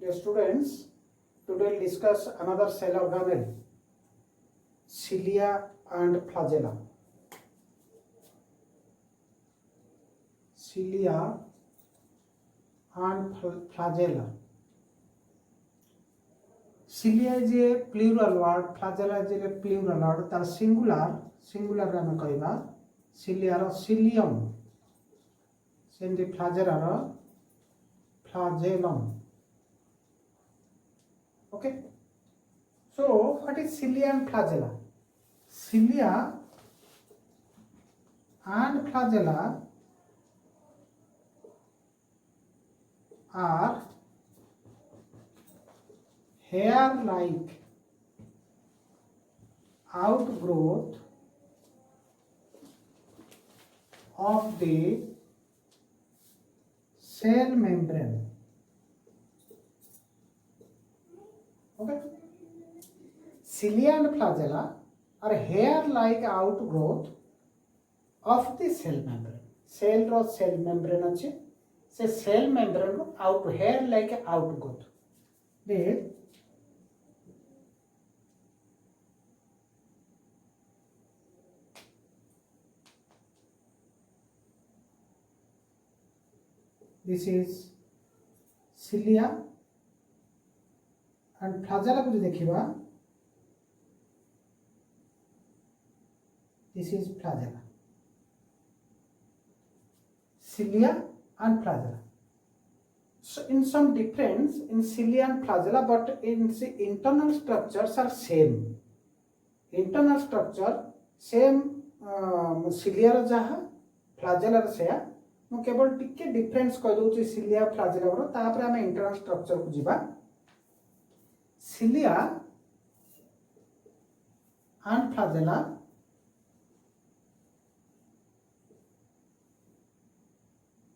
Dear students, today we'll discuss another cell organelle, cilia and flagella. Cilia and flagella. Cilia is a plural word, flagella is a plural word. तार singular रे हमें कहबा cilia रो cilium, सेमती flagella row flagellum. Okay. So what is cilia and flagella? Cilia and flagella are hair-like outgrowth of the cell membrane. Okay. Cilia and flagella are hair-like outgrowth of the cell membrane. Cell ro cell membrane अच्छे से cell membrane row out hair-like outgrowth. There this is cilia and flagella को जो देखिबा this is flagella. Cilia and flagella. So in some difference in cilia and flagella, but in the internal structures are same. Internal structure same cilia रो जहा flagella रो सेया मु केवल टिके difference कह दउची cilia flagella रो तापर हम इंटरनल स्ट्रक्चर को जिबा. Cilia and flagella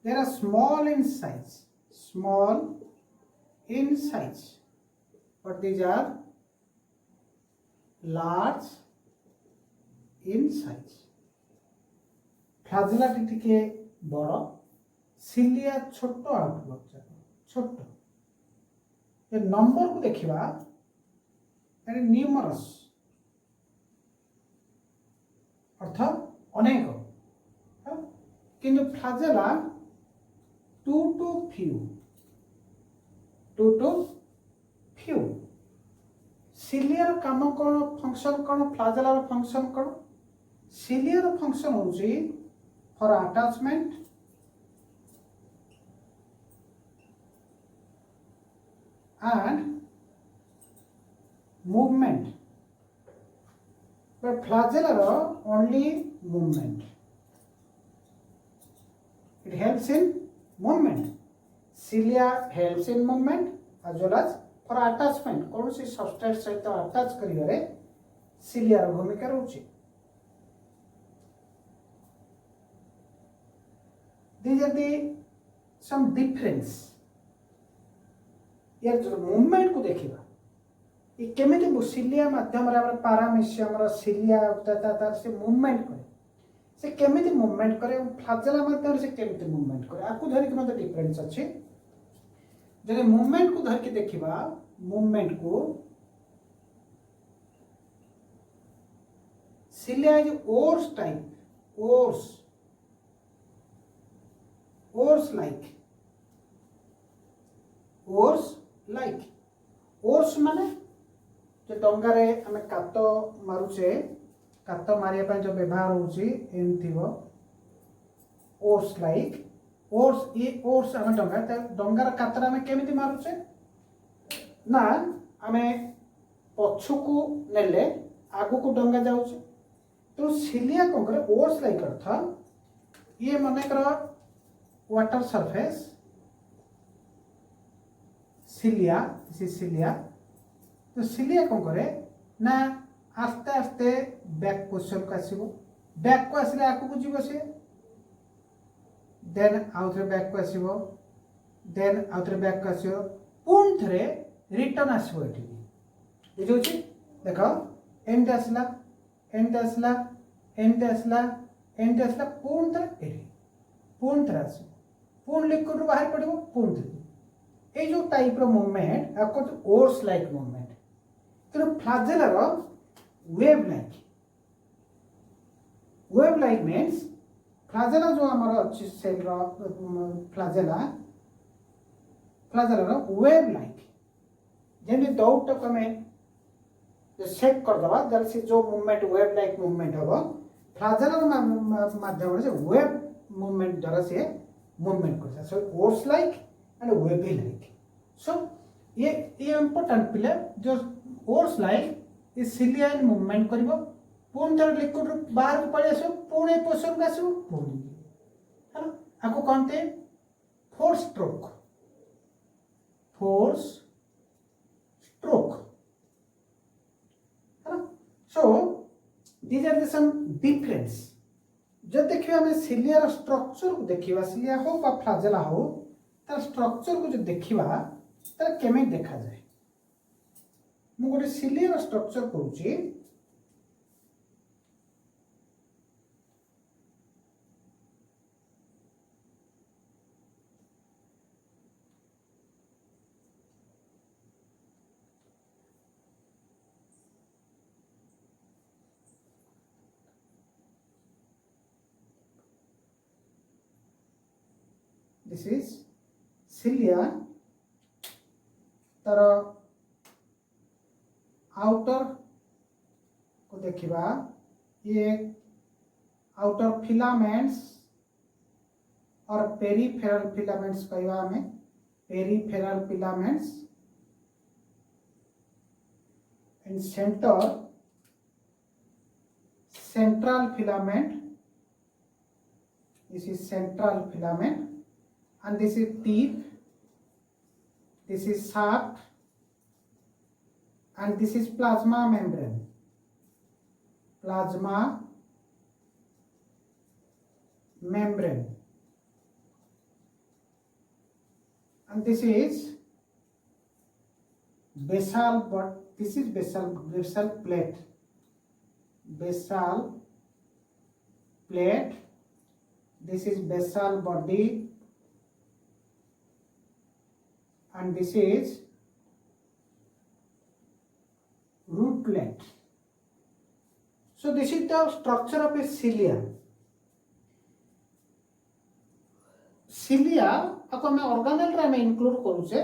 they are small in size, but these are large in size. Flagella टिके बड़, cilia छोटो आउटवर्क छोटो. ये नंबर को देखिबा यानी न्यूमरस अर्थ अनेक किंतु फ्लाजेला टू टू फ्यू. सिलियर काम कौन फंक्शन कौन फ्लाजेला फंक्शन कौन सिलियर फंक्शन होची for attachment and movement, but flagella only movement. It helps in movement. Cilia helps in movement as well as for attachment. कौन सी substrate सहित attach करिवारे cilia रो भूमिका रहउची. These are the some difference. यार जो movement को देखिबा ये केमिति सिलिया माध्यम रे हमर पैरामेशियम रो सिलिया तार से मूवमेंट करे से केमिति मूवमेंट करे फ्लाजेला माध्यम से केमिति मूवमेंट करे आकु धरि के मते डिफरेंस अछि. जदि मूवमेंट को धरि के देखिबा मूवमेंट को cilia is ores type ores like ores माने जो डंगा रे हमें कात मारुचे कात मारिया ପାଇଁ जो व्यवहार होची एन थिबो ओर्स लाइक ओर्स ये ओर्स हमें डंगा रे कातरा में केमिति मारुचे ना हमें पछु को नेले आगु को डंगा जाउचे तो सिलिया को करे ओर्स लाइक अर्थ ये माने कर water surface cilia this is cilia. तो सिलिया कौन करे ना आस्ते आस्ते बैक पोजिशन को आसीबो बैक को आसिले आकु को जीवो से देन आउथरे बैक को आसीबो देन आउथरे बैक को आसीबो पुन थरे रिटर्न आसीबो एठी बुझो छी देखो एंड आसला पुन थरे एठी पुन थरे आसीबो पुन लिक्विड बाहर पड़िबो पुन थरे ये जो टाइप रो मूवमेंट आपको ओर्स लाइक मूवमेंट तेणु फ्लाजेला रो वेव लाइक मीन्स फ्लाजेला जो आमर अच्छी सेल रो फ्लाजेला रो वेव लाइक जेमती दौड़ टाक आम सेट करदे जल से जो मूवमेंट वेव लाइक मूवमेंट हम फ्लाजेला माध्यम से वेव मूवमेंट द्वारा से मूवमेंट कर so oars like and wavy like so ये इंपोर्टेंट पिले जो ओर्स लाइक ये सिलियन मूवमेंट करिवो पुन थर लिक्विड बाहर को पड़े आसो पुणे पोषण का आसो पुणी हेलो आको कहते four stroke hello so these are the some difference जब देखिए आम सिलियार स्ट्रक्चर को देखा सिलिया हो फ्लाजेला हो तार स्ट्रक्चर को जो देखा तार केमे देखा जाए मु गोटे सिलियार स्ट्रक्चर करूची दिस इज सिलिया तार आउटर को देखिबा ये आउटर फिलामेंट्स और पेरिफेरल फिलामेंट्स कहवा हमें peripheral filaments and central filament. This is central filament and this is tip, this is shaft and this is plasma membrane. And this is basal, but this is basal plate. This is basal body and this is rootlet. So this is the structure of a cilia. Cilia ako मैं organelle रे मैं include करूँ से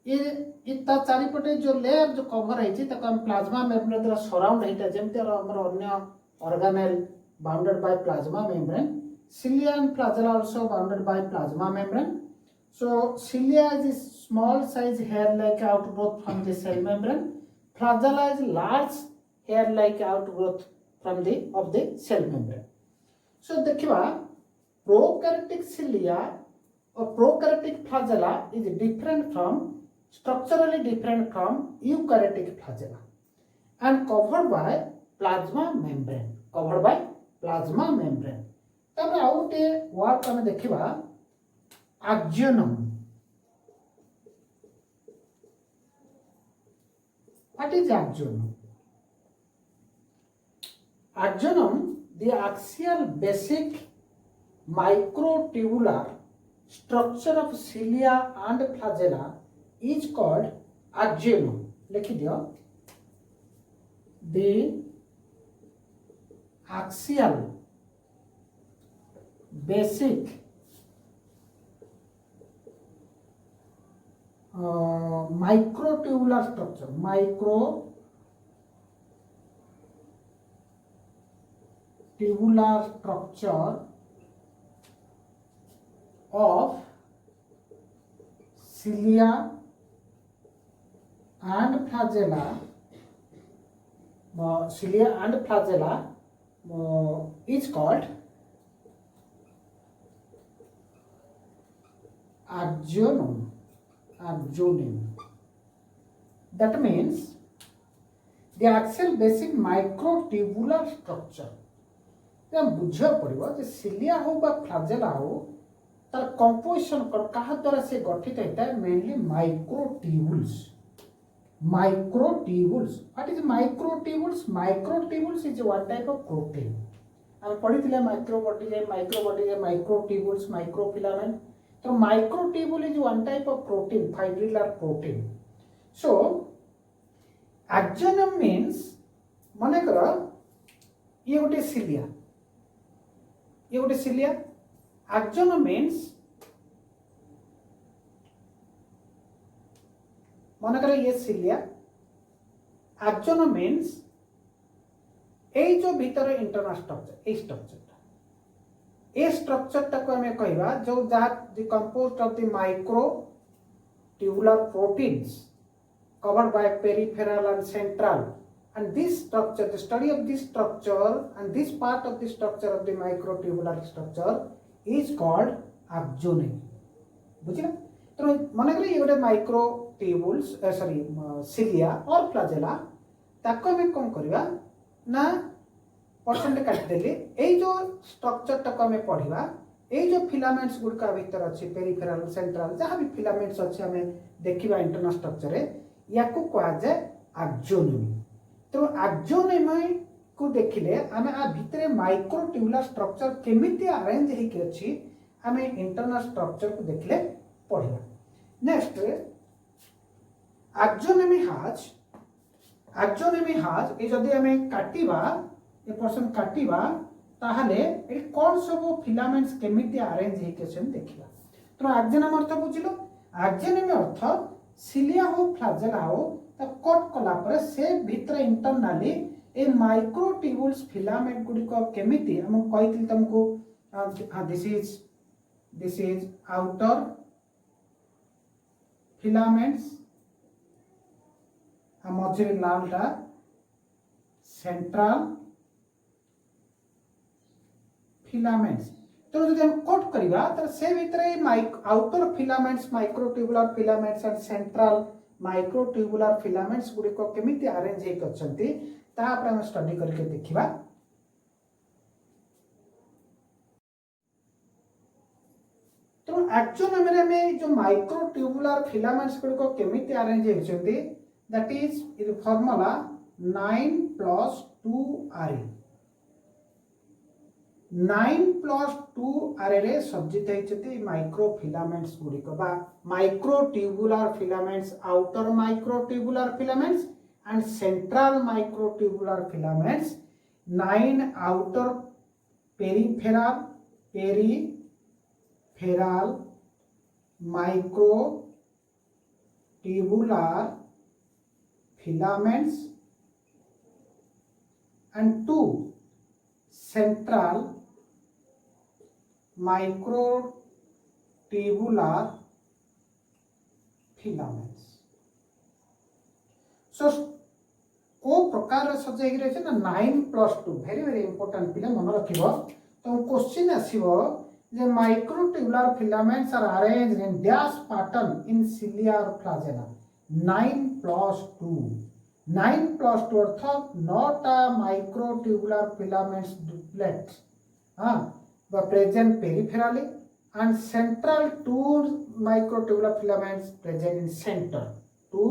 ये ता चारिपटे जो layer जो cover है जी तक हम प्लाज्मा मेम्ब्रेन द्वारा सराउंड है जेमते हमर अन्य organelle bounded by plasma membrane. Cilia and flagella also bounded by plasma membrane. So cilia is a small size hair-like outgrowth from the cell membrane. Flagella is large hair-like outgrowth from the cell membrane. So देखिवा prokaryotic cilia or prokaryotic flagella is different from structurally different from eukaryotic flagella and covered by plasma membrane. Covered by plasma membrane. तापर आउ गोटे word आम देखा आक्जियोनम. What is आक्जियोनम? Axonum, the axial basic microtubular structure of cilia and flagella is called axonum. लिखी दियो. The axial basic microtubular structure. Tubular structure of cilia and flagella is called axonum. That means the axial basic microtubular structure. बुझा पड़ो जे cilia हो बा flagella हो तार composition कहा द्वारा से गठित होता है mainly microtubules. What is microtubules is one type of protein. हम पढ़ी माइक्रोबॉडी माइक्रोट्यूबुल्स माइक्रोफिलामेंट. तो microtubule is one type of protein, fibrillary protein. So axonum means मनेकर ये गोटे सिलिया, ये गोटे सिलिया. axonum means मनेकर ये सिलिया. axonum means এই जो भीतर इंटरनल स्ट्रक्चर, ए स्ट्रक्चर ए स्ट्रक्चर टाको हमें कहवा जो that the composed of the micro tubular proteins covered by peripheral and central, and this structure, the study of this structure and this part of the structure of the microtubular structure is called axoneme. बुझिला. तो मन करी ये गोटे microtubules sorry cilia और flagella ताको हमें कोन करबा ना परसेंट काट देले एई जो स्ट्रक्चर टाको हमें पढ़िबा एई जो फिलामेंट्स गुडका भीतर अछि पेरिफेरल सेंट्रल जहां भी फिलामेंट्स अछि हमें देखिबा इंटरनल स्ट्रक्चर रे याको कहा जाय axoneme. तो axoneme को देखिले हमें आ भीतर माइक्रोट्यूबुलर स्ट्रक्चर केमिति अरेंज हे के अछि हमें इंटरनल स्ट्रक्चर को देखिले पढ़िबा. नेक्स्ट axoneme has ए जदि हमें काटिबा ए पर्सन काटिबा ताहले ए कोन सब फिलामेंट्स केमिति अरेंज हे के छन देखिबा. तो axoneme अर्थ बुझिलो. axoneme अर्थ सिलिया हो फ्लाजेला हो त कट कला पर से भीतर इंटरनली ए माइक्रोट्यूबुल्स फिलामेंट गुडी को केमिति हम कहितली तुमको दिस इज आउटर फिलामेंट्स हम मझे लालटा सेंट्रल फिलामेंट्स. तो जब हम कट करिबा त से भीतर outer filaments microtubular filaments and central microtubular filaments गुडी को केमिति अरेंज हे करछंती ता पर हम स्टडी करके देखिबा. तो axoneme रे में जो माइक्रोट्यूबुलर फिलामेंट्स गुडी को केमिति अरेंज हे छंती दैट इज फार्मूला 9+2Ra. 9+2 रे सज्जित होती माइक्रोफिलामेंट्स गुड़िक बा microtubular filaments outer microtubular filaments and central microtubular filaments 9 outer peripheral microtubular filaments and 2 central microtubular filaments. So को प्रकार सजाई रहे ना 9+2 वेरी वेरी इंपोर्टेंट पिला मन रखिबो. तो क्वेश्चन आसीबो जे microtubular filaments are arranged in dash pattern in cilia और फ्लाजेला. 9+2 9+2 अर्थ 9टा microtubular filaments doublets were present peripherally and central 2 microtubular filaments present in center. 2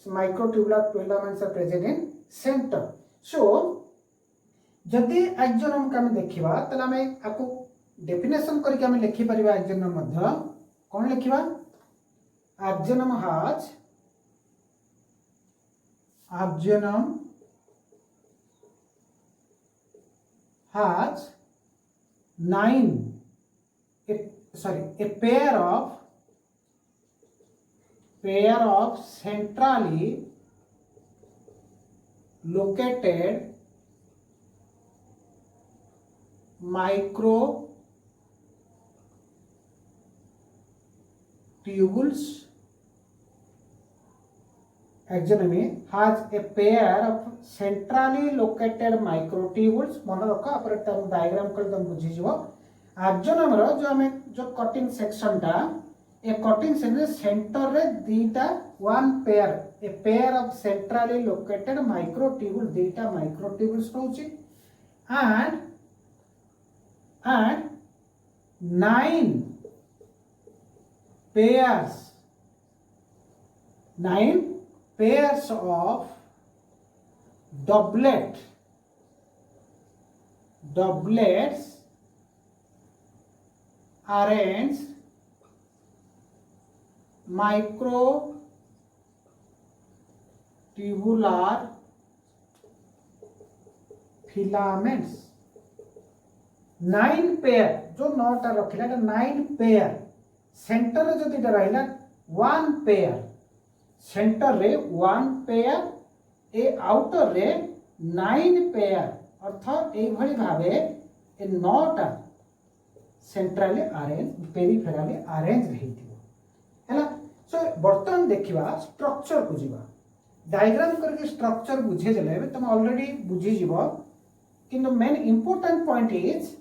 microtubular filaments are present in center. So जदि axoneme का हम देखिबा तला हमें आपको डेफिनेशन करके हम लिखि परिबा axoneme Madhya cone लिखिबा. axoneme has 9 a pair of centrally located microtubules. Axoneme has a pair of centrally located microtubules. मन रख आप डायग्राम कर तुम बुझी जीवो. axoneme रो जो हमें जो कटिंग सेक्शन टा ए कटिंग सेक्शन सेंटर रे दीटा one pair a pair of centrally located microtubule दीटा माइक्रोट्यूबुल्स रहउची and 9 pairs of doublets arranged microtubular filaments 9 pair जो 9टा रखिला 9 पेयर सेंटर रे जदि रहिला 1 पेयर सेंटर रे 1 पेयर ए आउटर रे 9 पेयर अर्थ एई भली भाबे ए 9टा सेंट्रली अरेंज पेरिफेराली अरेंज रहिथिबो हैला। सो बर्तमान देखिबा स्ट्रक्चर को जीवा डायग्राम करके स्ट्रक्चर बुझे देले तुम ऑलरेडी बुझी जीवो किंतु main important point is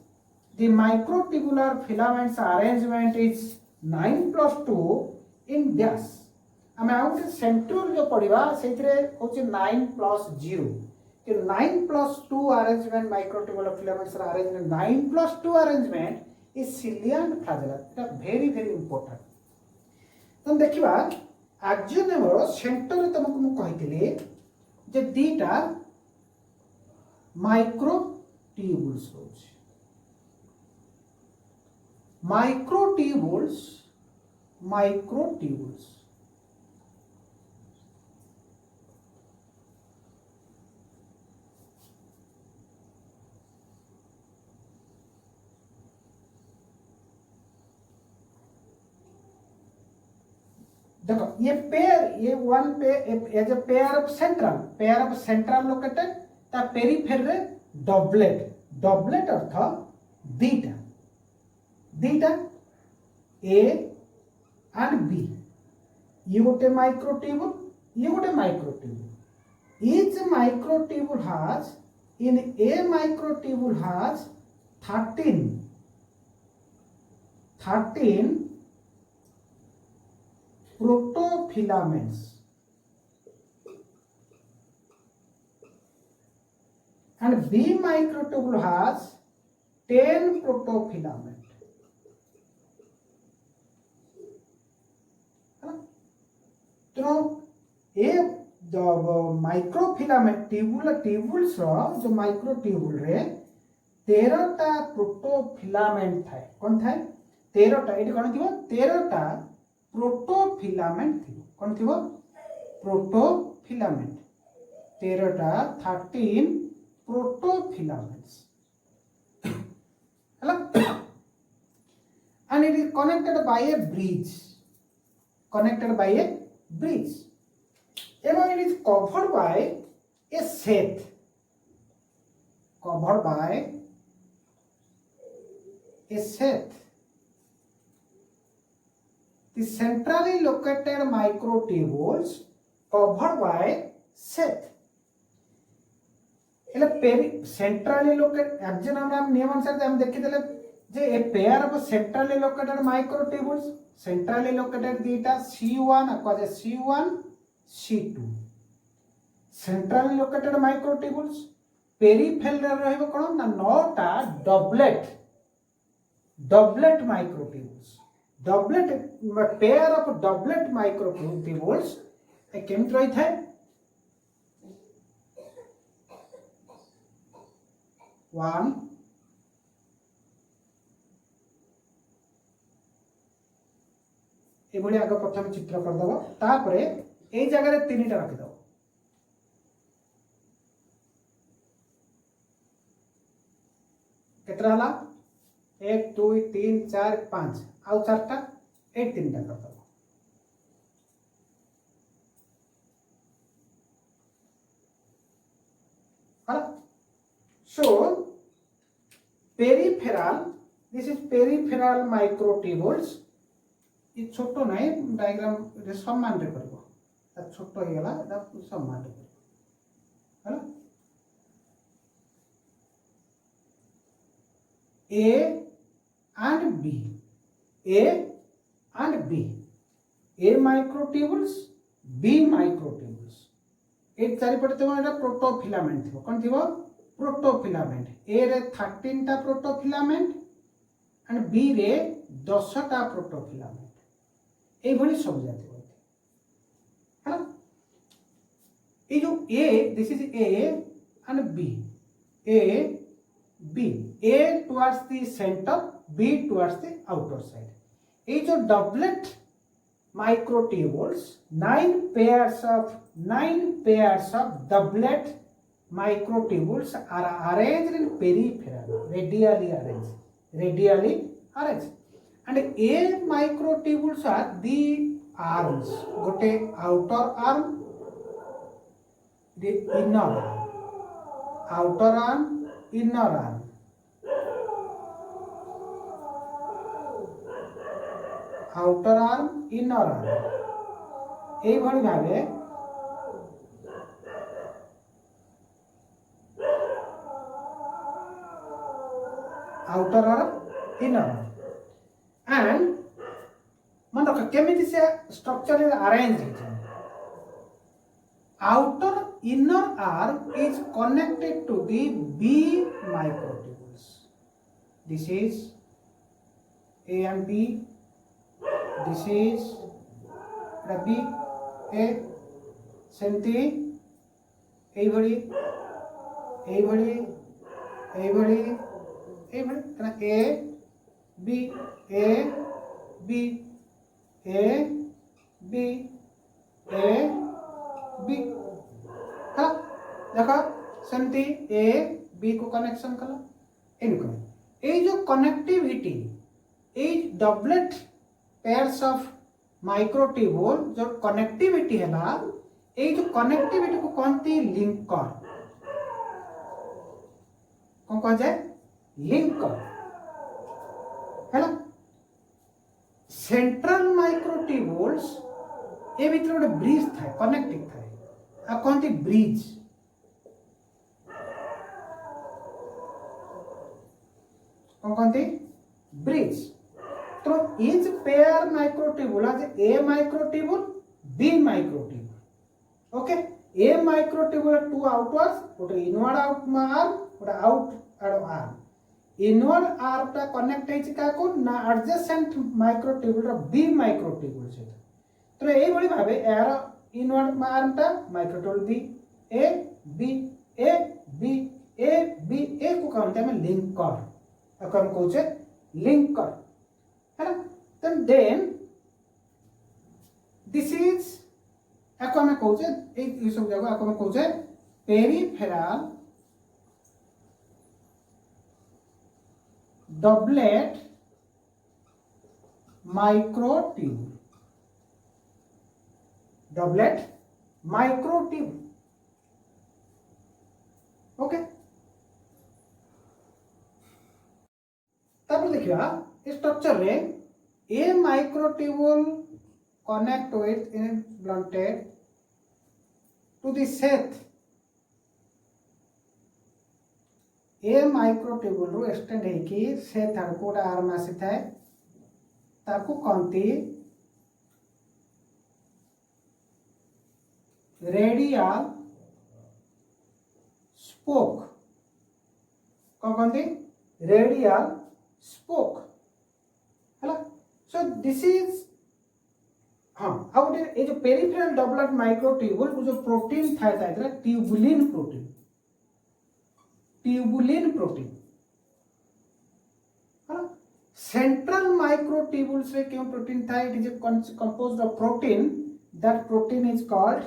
the microtubular filaments arrangement is 9+2 in dash आम आउट सेंट्रल जो पढ़ा से 9+0 कि 9+2 arrangement microtubular filaments arrangement 9+2 arrangement is सिलिएंट flagella it very very important. तो देखिबा एक्जियोनर सेंटर तुमको मु कहितले जे दीटा माइक्रोट्यूबुल्स होछि microtubules देखो ये पेयर ये one pair as a pair of central located ता पेरिफेर रे डबलेट अर्थ दीटा ए एंड बी ये गोटे microtubule each microtubule has in a microtubule has 13 protofilaments and B microtubule has 10 protofilament। तो ये माइक्रोफिलामेंट ट्यूबुल्स जो माइक्रोट्यूबुल रे 13टा प्रोटोफिलामेंट थाए कौन थाए 13टा ये कौन थी 13टा प्रोटोफिलामेंट थी कौन थी protofilament 13टा 13 प्रोटोफिलामेंट्स and it is connected by a bridge and it is covered by a sheath the centrally located microtubules covered by sheath centrally located एक्शन हम नियम अनुसार हम देखिदेले जे a pair of centrally located microtubules centrally located दीटा C1 अक्वा जे C1 C2 centrally located microtubules peripheral रे रहबो कोन ना 9टा doublet microtubules doublet pair of doublet microtubules ए केम रही थाए वन ये आग प्रथम चित्र करदेव तापर ये जगह 3टा रखिदेव केतरा 1 2 3 4 5 आउ 4टा 3टा करदेव so peripheral this is peripheral microtubules ये छोटो नहीं डायग्राम रे समान रे करबो छोटो हे गला एटा समान रे करबो A microtubules B microtubules ए चारिपटे तो एटा प्रोटोफिलामेंट थो कोन थिबो प्रोटोफिलामेंट ए रे 13टा प्रोटोफिलामेंट एंड बी रे 10टा प्रोटोफिलामेंट ए भली सब जाति होते है ये जो A this is A and B A towards the centre B towards the outer side ये जो doublet microtubules, 9 pairs of doublet microtubules are arranged in peripheral, radially arranged. And a microtubules are the arms, gote outer arm, the inner arm, outer arm, inner arm. outer arm, inner arm, এইভাবে ভাবে outer arm, inner arm. And मन रख केमिति से structure arrange outer inner arm is connected to the B microtubules. This is A and B. This is the B A सेमती এইভাবে A B A B A B A B हाँ देखो सेमती A B को connection कला इनको ये जो कनेक्टिविटी ये डबलेट पेयर्स ऑफ माइक्रोट्यूबुल जो कनेक्टिविटी है ना ये जो कनेक्टिविटी को कहते लिंकर कौन कह जाए लिंकर है ना सेंट्रल माइक्रोट्यूबुल्स ये भीतर गोटे ब्रिज था कनेक्टिंग था आ कहते ब्रिज कौन कहते ब्रिज तो each pair microtubule has a microtubule, B microtubule. Okay, A microtubule two outwards, put inward arm, put outward arm. Inward arm टा connect है चिका को ना adjacent microtubule रा B microtubule से तो ये बड़ी भावे यार inward arm टा microtubule B A B A B A B A को कहते हैं linker, अकम कोचे linker है ना then this is एको में कहूचे एक सब जगह एको में कहूचे पेरिफेरल डबलेट माइक्रोट्यूब ओके तब देखिए स्ट्रक्चर रे A microtubule connect with in blunted to the sheath A microtubule रो एक्सटेंड है कि सेथ आड़ को आर्म आसी थाए ताको कहती रेडियल स्पोक कौन कहती radial spoke so this is हाँ अब ये जो पेरिफेरल डबलेट माइक्रोट्यूबुल वो जो प्रोटीन था इधर ट्यूबुलिन प्रोटीन है ना सेंट्रल माइक्रोट्यूबुल्स में क्यों प्रोटीन था it is composed of protein that protein is called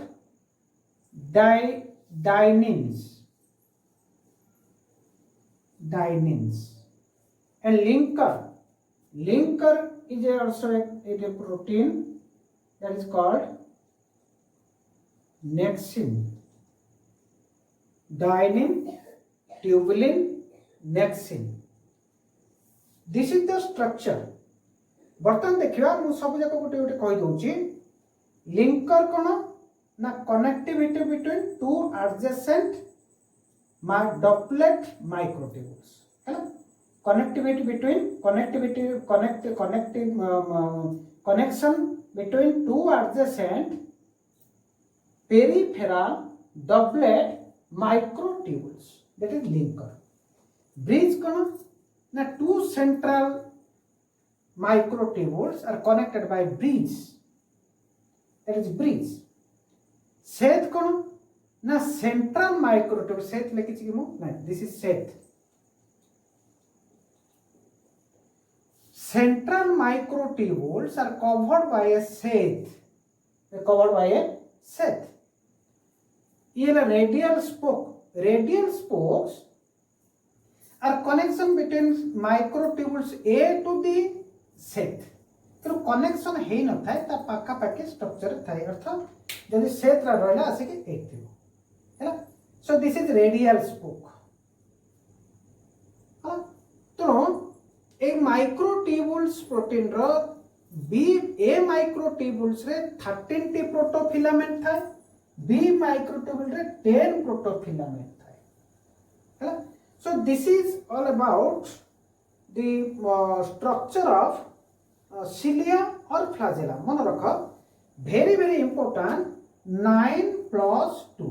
dyneins and linker is also a protein that is called nexin. Dynein, tubulin, nexin. This is the structure. बर्तमान देखिए मु सब जाक गोटे गोटे कहि दउची लिंकर कोन ना connectivity between two adjacent doublet microtubules है ना connectivity between connection between two adjacent peripheral doublet microtubules that is linker bridge kono na two central microtubules are connected by bridge that is bridge seth kono na central microtubule seth lekhichi ki mu na this is seth central microtubules are covered by a sheath. Covered by a sheath. ये radial spoke. Radial spokes are connection between microtubules A to the sheath. तो connection है न थाए ता पाका पाके structure थाए अर्थात जदि शेथ रा रहला आसे के एक थिबो हैला so this is radial spoke तो एक माइक्रोट्यूबुल्स प्रोटीन रो बी ए माइक्रोट्यूबुल्स रे 13 टी प्रोटोफिलामेंट थाए बी माइक्रोट्यूबुल रे 10 प्रोटोफिलामेंट थाए हैला so this is all about the structure of cilia or flagella. मन रख very very important 9 plus 2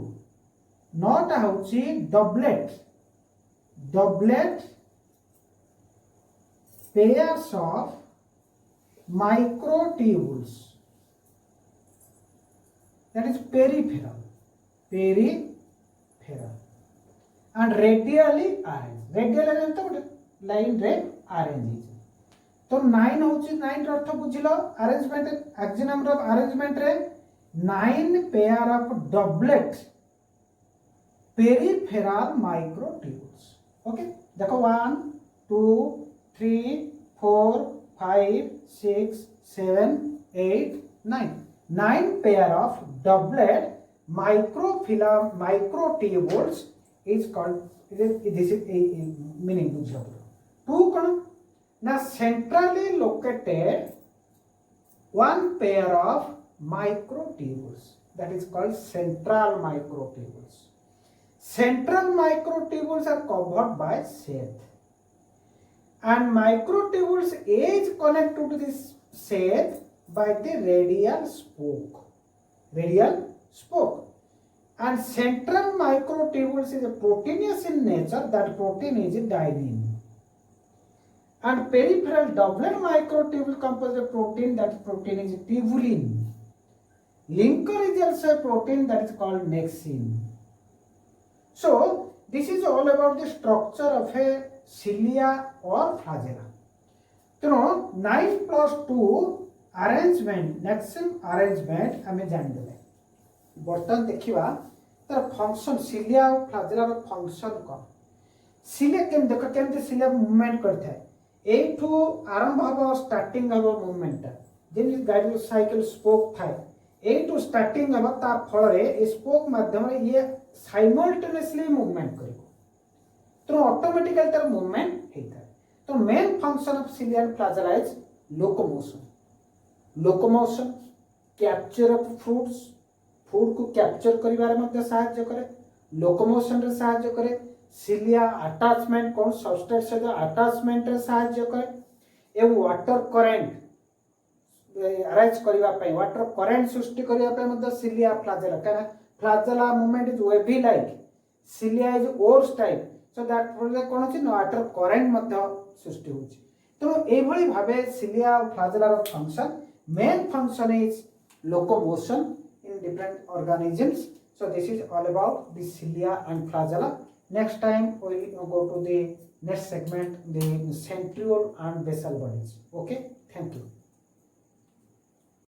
नौटा होची doublet pairs of microtubules that is peripheral and radially arranged line रे arrange तो 9 होची 9 रो अर्थ बुझिलो अरेंजमेंट एक्सिनम रो arrangement रे 9 pair of doublet peripheral microtubules okay देखो 1 2 3 4 5 6 7 8 9 9 pair of doublet microtubules is called this is meaning बुझिलो 2 कोन now centrally located one pair of microtubules that is called central microtubules. Central microtubules are covered by sheath and microtubules is connected to this sheath by the radial spoke and central microtubules is a proteinous in nature. That protein is dynein. And peripheral doublet microtubule composed of protein, that protein is tubulin. Linker is also a protein that is called nexin. So this is all about the structure of a cilia or flagella. You know 9 plus 2 arrangement, nexin arrangement हमें जान देले. बर्तन देखिवा तर function cilia और flagella रो function कौन? cilia केम देखो केमते cilia movement करता है. एठू आरंभ हबो स्टार्टिंग हबो मूवमेंट जेन गाड़ी साइकिल स्पोक थाए एठू स्टार्टिंग हबो तार फल रे स्पोक माध्यम रे ये साइमल्टेनियसली मूवमेंट करिवो तो ऑटोमेटिकली तार मूवमेंट हेता तो main function of cilia and flagella is locomotion capture of fruits food को कैप्चर करिवारे मध्ये सहायता करे लोकोमोशन रे सहायता करे cilia attachment कौन सबस्ट्रेट से अटैचमेंट रे सहायता करे एवं वाटर करंट अरेंज करिवा पई वाटर करंट सृष्टि करिवा पई मध्ये cilia flagella काना flagella movement is wavy like cilia is oars type so that कोन अछि वाटर करंट मध्ये सृष्टि होछि तो ए भली भाबे cilia और flagella रो function main function is locomotion in different organisms so this is all about the cilia and flagella. Next time we will go to the next segment, the centriole and basal bodies. Okay, thank you.